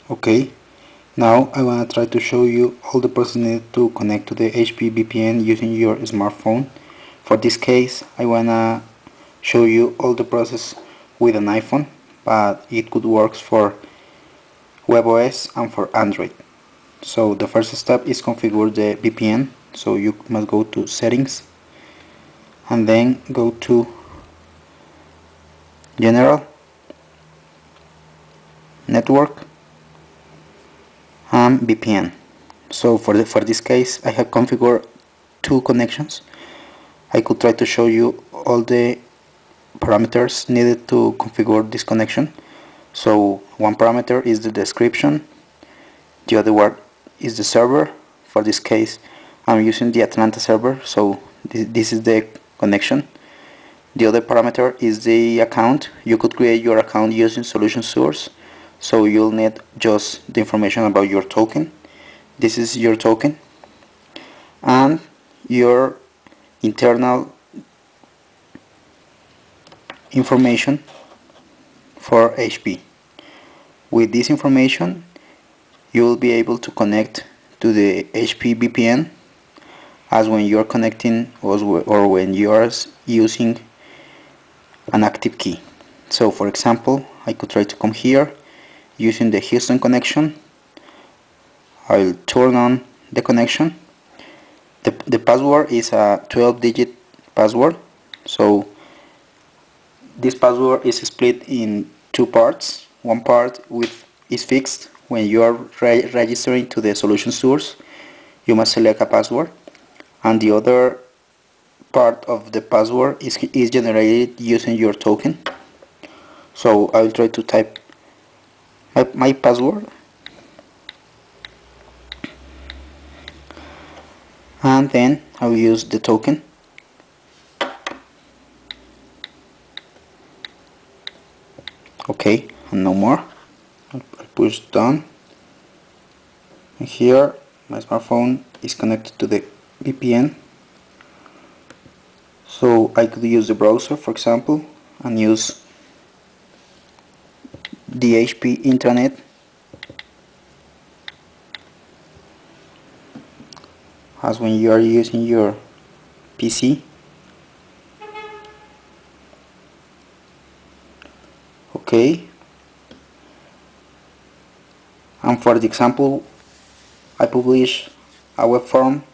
Okay, now I want to try to show you all the process needed to connect to the HP VPN using your smartphone. For this case, I want to show you all the process with an iPhone, but it could work for WebOS and for Android. So the first step is configure the VPN. So you must go to settings and then go to general, network and VPN. So for this case I have configured two connections. I could try to show you all the parameters needed to configure this connection. So one parameter is the description, the other one is the server. For this case I'm using the Atlanta server, so this is the connection. The other parameter is the account. You could create your account using solution source, so you'll need just the information about your token. This is your token and your internal information for HP. With this information you will be able to connect to the HP VPN as when you're connecting or when you are using an active key. So for example, I could try to come here using the Houston connection. I'll turn on the connection. The password is a 12-digit password, so this password is split in two parts. One part is fixed. When you are registering to the solution source, you must select a password, and the other part of the password is generated using your token. So I will try to type my password, and then I will use the token. Okay, and no more. I push done, and here my smartphone is connected to the VPN. So I could use the browser, for example, and use the HP intranet as when you are using your PC. Okay, and for the example I publish a web form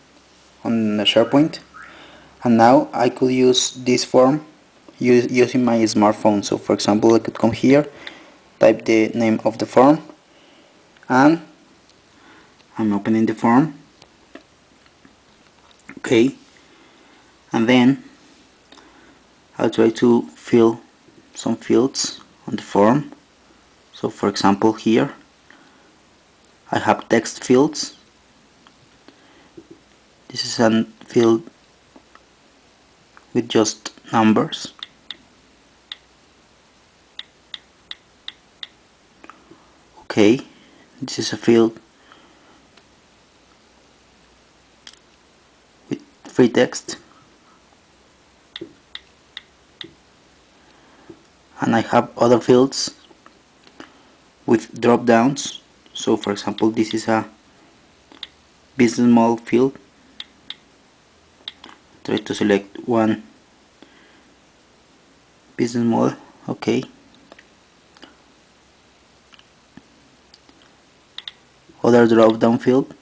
on the SharePoint, and now I could use this form using my smartphone. So for example I could come here, type the name of the form, and I'm opening the form. Okay, and then I'll try to fill some fields on the form. So for example here I have text fields. This is a field with just numbers. Okay, this is a field with free text, and I have other fields with drop downs. So for example this is a business model field. Try to select one business model. Okay, other drop down field,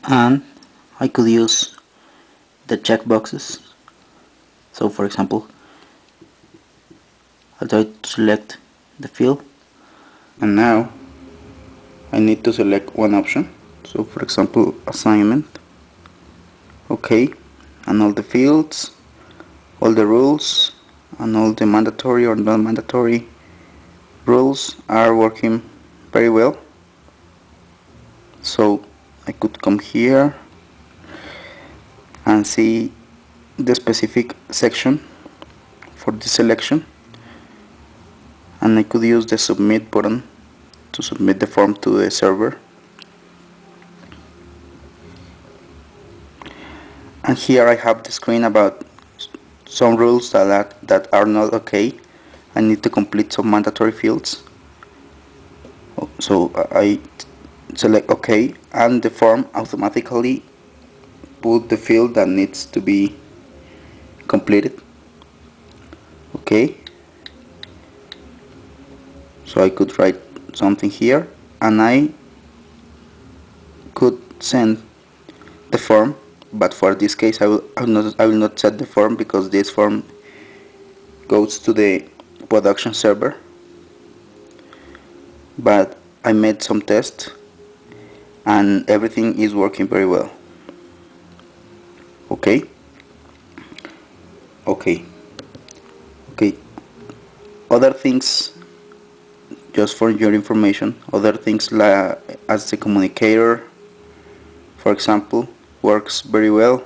and I could use the checkboxes. So for example I'll try to select the field, and now I need to select one option. So for example assignment. Okay, and all the fields, all the rules, and all the mandatory or non-mandatory rules are working very well. So I could come here and see the specific section for the selection, and I could use the submit button to submit the form to the server. And here I have the screen about some rules that are not okay, I need to complete some mandatory fields. So I select OK, and the form automatically put the field that needs to be completed. OK, so I could write something here, and I could send the form, but for this case I will not set the form, because this form goes to the production server. But I made some tests and everything is working very well. Okay. Other things, just for your information, other things like as the communicator, for example, works very well.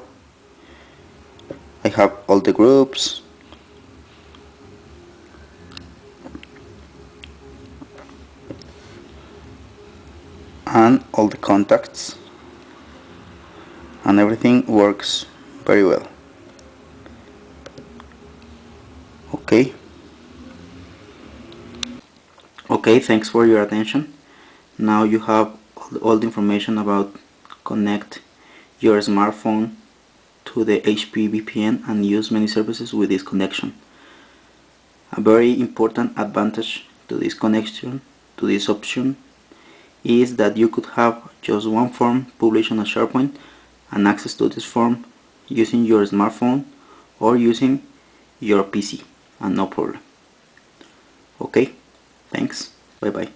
I have all the groups, and all the contacts, and everything works very well. Okay, thanks for your attention. Now you have all the information about connect your smartphone to the HP VPN and use many services with this connection. A very important advantage to this connection, to this option, is that you could have just one form published on a SharePoint and access to this form using your smartphone or using your PC, and no problem. Okay, thanks, bye bye.